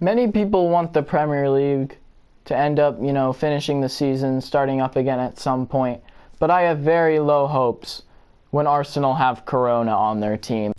Many people want the Premier League to end up, finishing the season, starting up again at some point. But I have very low hopes when Arsenal have Corona on their team.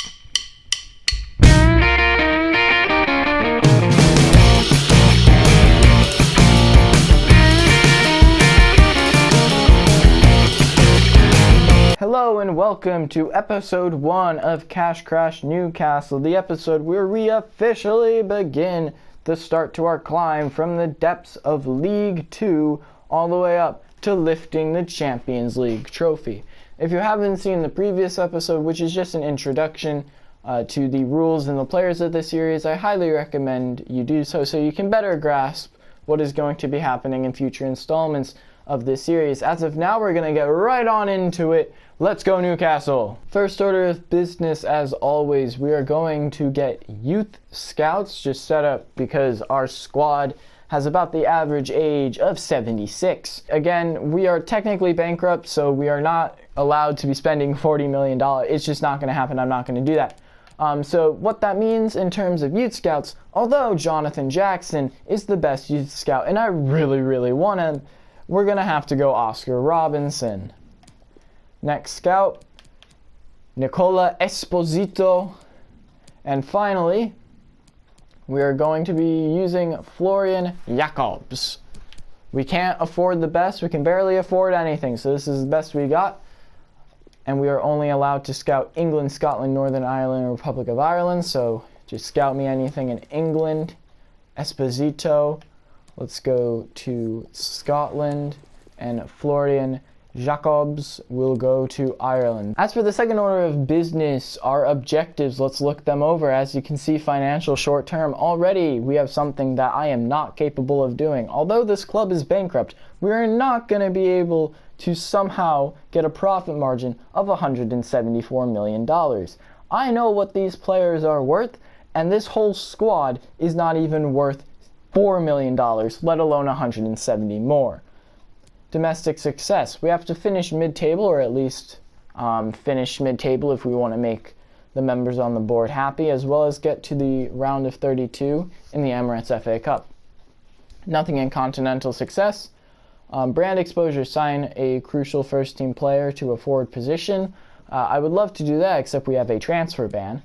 Hello and welcome to episode 1 of Cashcrash Newcastle, the episode where we officially begin the start to our climb from the depths of League 2 all the way up to lifting the Champions League trophy. If you haven't seen the previous episode, which is just an introduction to the rules and the players of the series, I highly recommend you do so you can better grasp what is going to be happening in future installments of this series. As of now, we're going to get right on into it. Let's go Newcastle! First order of business, as always, we are going to get youth scouts just set up because our squad has about the average age of 76. Again, we are technically bankrupt, so we are not allowed to be spending $40 million. It's just not going to happen. I'm not going to do that. So what that means in terms of youth scouts, although Jonathan Jackson is the best youth scout, and I really want him, we're going to have to go Oscar Robinson. Next scout, Nicola Esposito. And finally, we are going to be using Florian Jacobs. We can't afford the best. We can barely afford anything. So this is the best we got. And we are only allowed to scout England, Scotland, Northern Ireland, and Republic of Ireland. So just scout me anything in England. Esposito. Let's go to Scotland. And Florian Jacobs will go to Ireland. As for the second order of business, our objectives, let's look them over. As you can see, financial short term. Already we have something that I am not capable of doing. Although this club is bankrupt, we are not going to be able to somehow get a profit margin of $174 million. I know what these players are worth, and this whole squad is not even worth $4 million, let alone 170 more. Domestic success. We have to finish mid-table, or at least finish mid-table if we want to make the members on the board happy, as well as get to the round of 32 in the Emirates FA Cup. Nothing in continental success. Brand exposure, sign a crucial first-team player to a forward position. I would love to do that, except we have a transfer ban.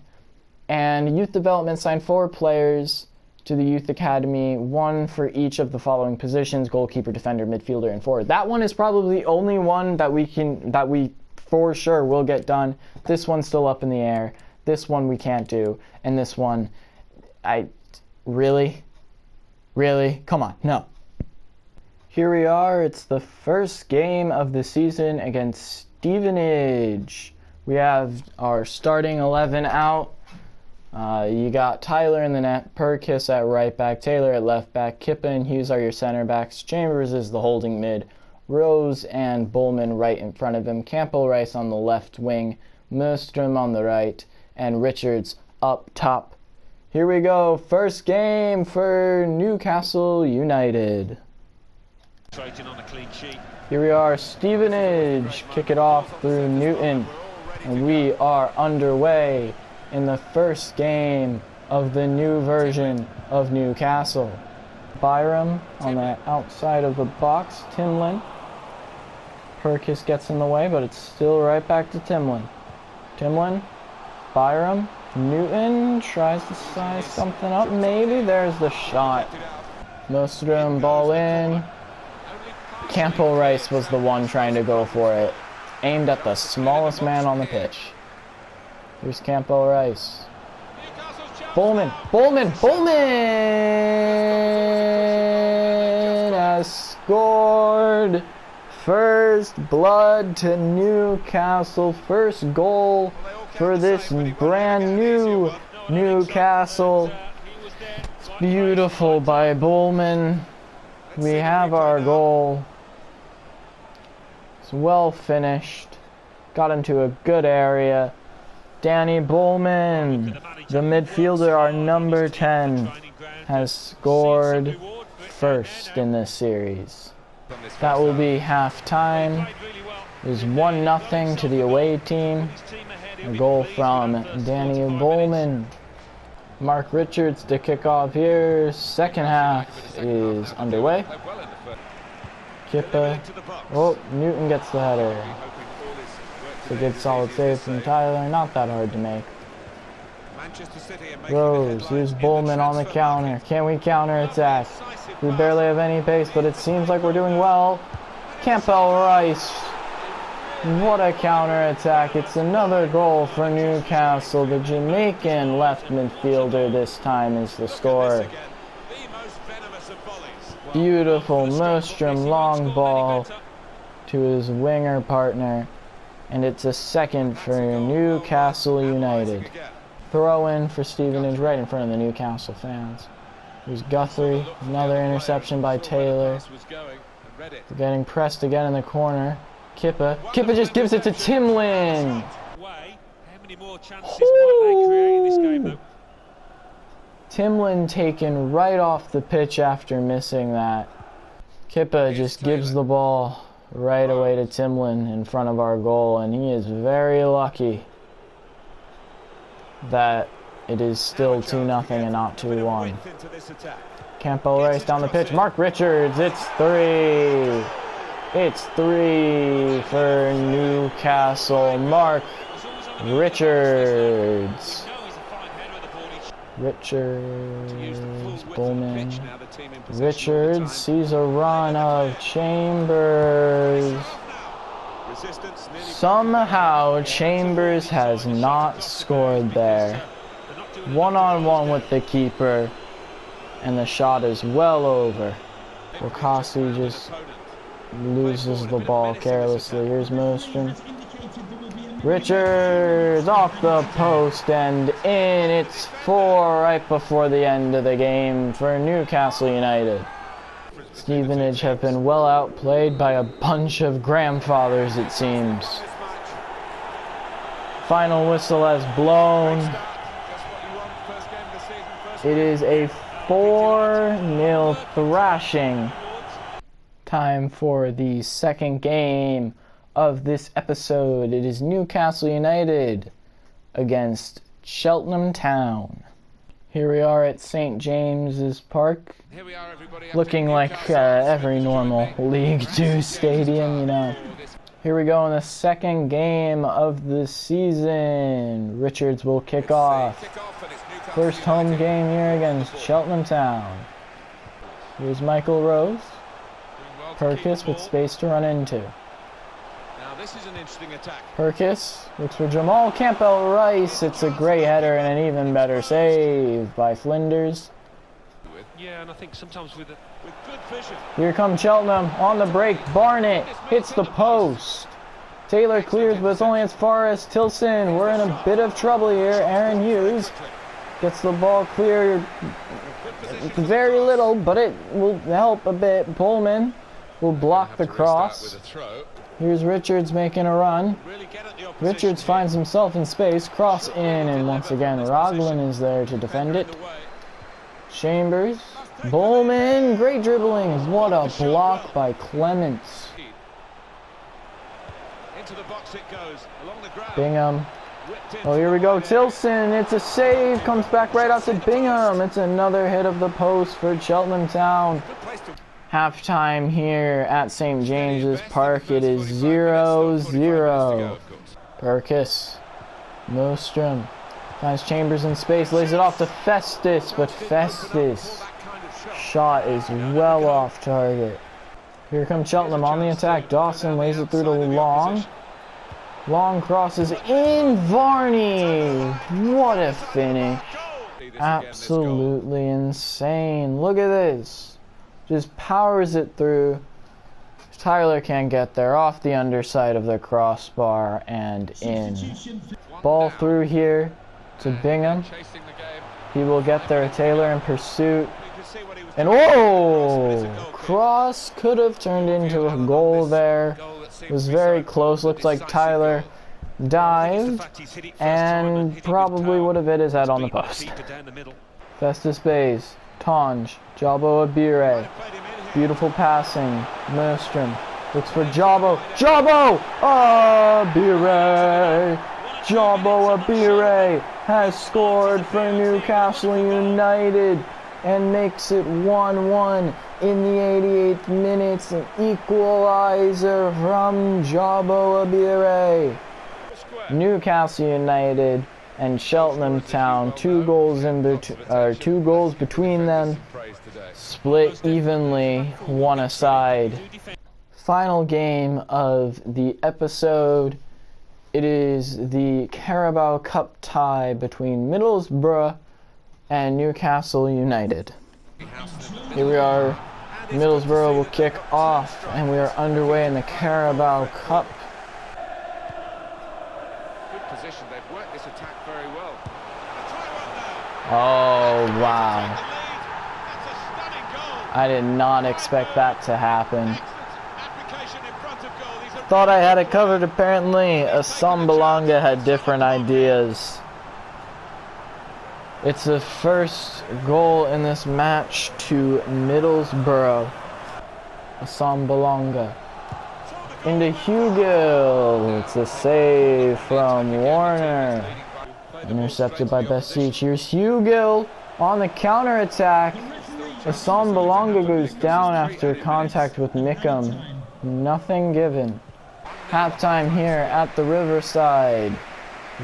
And youth development, sign 4 players to the youth academy, 1 for each of the following positions: goalkeeper, defender, midfielder, and forward. That one is probably the only one that we for sure will get done. This one's still up in the air. This one we can't do, and this one, really, come on, no. Here we are. It's the first game of the season against Stevenage. We have our starting 11 out. You got Tyler in the net, Perkis at right back, Taylor at left back, Kippa and Hughes are your center backs, Chambers is the holding mid, Rose and Bowman right in front of him, Campbell Rice on the left wing, Merstrom on the right, and Richards up top. Here we go, first game for Newcastle United. Here we are, Stevenage, kick it off through Newton, and we are underway in the first game of the new version of Newcastle. Byram on the outside of the box. Timlin. Perkis gets in the way, but it's still right back to Timlin. Timlin. Byram. Newton tries to size something up. Maybe. There's the shot. Nostrum, ball in. Campbell Rice was the one trying to go for it. Aimed at the smallest man on the pitch. Here's Campbell Rice. Bowman has scored. First blood to Newcastle. First goal for this brand new Newcastle. It's beautiful by Bowman. We have our goal. It's well finished. Got into a good area. Danny Bowman, the midfielder, our number 10, has scored first in this series. That will be half-time. There's 1-0 to the away team. A goal from Danny Bowman. Mark Richards to kick off here. Second half is underway. Kippa. Oh, Newton gets the header. It's a good solid save from Tyler. Not that hard to make. Rose, here's Bowman on the counter. Can we counter attack? We barely have any pace, but it seems like we're doing well. Campbell Rice. What a counter attack. It's another goal for Newcastle. The Jamaican left midfielder this time is the scorer. Beautiful Mostrom long ball to his winger partner. And it's a second for Newcastle United. Throw in for Stevenage right in front of the Newcastle fans. Here's Guthrie. Another interception by Taylor. They're getting pressed again in the corner. Kippa just gives it to Timlin. Timlin taken right off the pitch after missing that. Kippa just gives the ball right away to Timlin in front of our goal, and he is very lucky that it is still 2-0 and not 2-1. Campbell Rice down the pitch. Mark Richards, it's 3. It's 3 for Newcastle. Mark Richards. Bowman. Richards sees a run of Chambers. Somehow Chambers has not scored there. One-on-one with the keeper, and the shot is well over. Wakasi just loses the ball carelessly. Here's Mostrom. Richards off the post and in. It's 4 right before the end of the game for Newcastle United. Stevenage have been well outplayed by a bunch of grandfathers, it seems. Final whistle has blown. It is a 4-0 thrashing. Time for the second game of this episode. It is Newcastle United against Cheltenham Town. Here we are at St. James's Park, looking like every normal League 2 stadium, you know. Here we go in the second game of the season. Richards will kick off. First home game here against Cheltenham Town. Here's Michael Rose. Perkis with space to run into. This is an interesting attack. Perkis looks for Jamal Campbell Rice. It's a great header and an even better save by Flinders. Yeah, and I think sometimes with good vision. Here comes Cheltenham on the break. Barnett hits the post. Taylor clears, but it's only as far as Tilson. We're in a bit of trouble here. Aaron Hughes gets the ball clear. Very little, but it will help a bit. Pullman will block the cross. Here's Richards making a run. Richards finds himself in space. Cross in, and once again, Roglin is there to defend it. Chambers. Bowman. Great dribbling. What a block by Clements. Bingham. Oh, here we go. Tilson. It's a save. Comes back right out to Bingham. It's another hit of the post for Cheltenham Town. Halftime here at St. James's Park. It is 0-0. Perkis. Mostrom. Finds Chambers in space. Lays it off to Festus. But Festus' shot is well off target. Here comes Cheltenham on the attack. Dawson lays it through to Long. Long crosses in. Varney. What a finish. Absolutely insane. Look at this. Just powers it through. Tyler can't get there. Off the underside of the crossbar and in. Ball through here to Bingham. He will get there. Taylor in pursuit. And whoa! Cross could have turned into a goal there. It was very close. Looked like Tyler dived and probably would have hit his head on the post. Festus Bays. Tonge, Jabo Abire, beautiful passing, Mostrom, looks for Jabo, Abire, Jabo Abire has scored for Newcastle United and makes it 1-1 in the 88th minute. An equalizer from Jabo Abire. Newcastle United and Cheltenham Town, two goals between them, split evenly, one aside. Final game of the episode. It is the Carabao Cup tie between Middlesbrough and Newcastle United. Here we are. Middlesbrough will kick off, and we are underway in the Carabao Cup. Good position. They've worked this attack very well. Oh, wow. I did not expect that to happen. Thought I had it covered, apparently. Asambalanga had different ideas. It's the first goal in this match to Middlesbrough. Asambalanga. Into Hugill. It's a save from Warner. Intercepted by Besic. Here's Hugill on the counter-attack. Asambalanga goes down after contact with Mickham. Nothing given. Halftime here at the Riverside.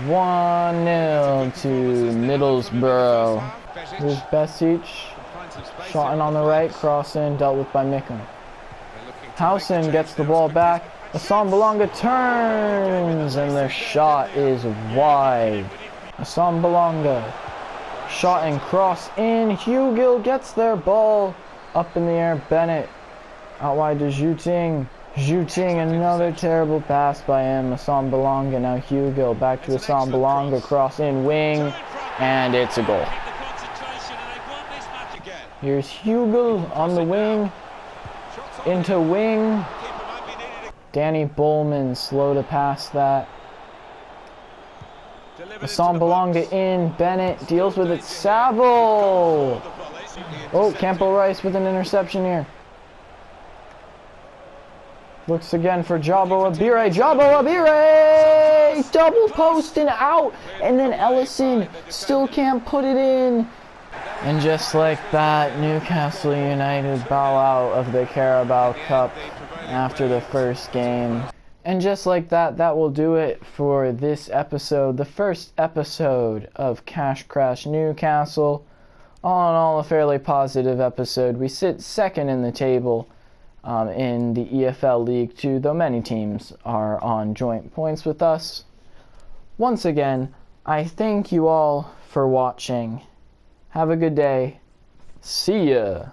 1-0 to Middlesbrough. Here's Besic. Shot in on the right, cross in, dealt with by Mickham. Howson gets the ball back. Asambalanga turns, and the shot is wide. Asambalanga. Shot and cross in. Hugill gets their ball. Up in the air, Bennett. Out wide to Zhuting. Zhuting, another terrible pass by him. Asambalanga, now Hugill. Back to Asambalanga, cross in wing, and it's a goal. Here's Hugill on the wing. Into wing. Danny Bowman slow to pass that. Asambalanga in. Bennett deals with it. Saville. Oh, Campo Rice with an interception here. Looks again for Jabo Abire. Jabo Abire! Double post and out. And then Ellison still can't put it in. And just like that, Newcastle United bow out of the Carabao Cup after the first game. And just like that, that will do it for this episode. The first episode of Cashcrash Newcastle. All in all, a fairly positive episode. We sit second in the table. In the EFL League 2, though many teams are on joint points with us. Once again, I thank you all for watching. Have a good day. See ya.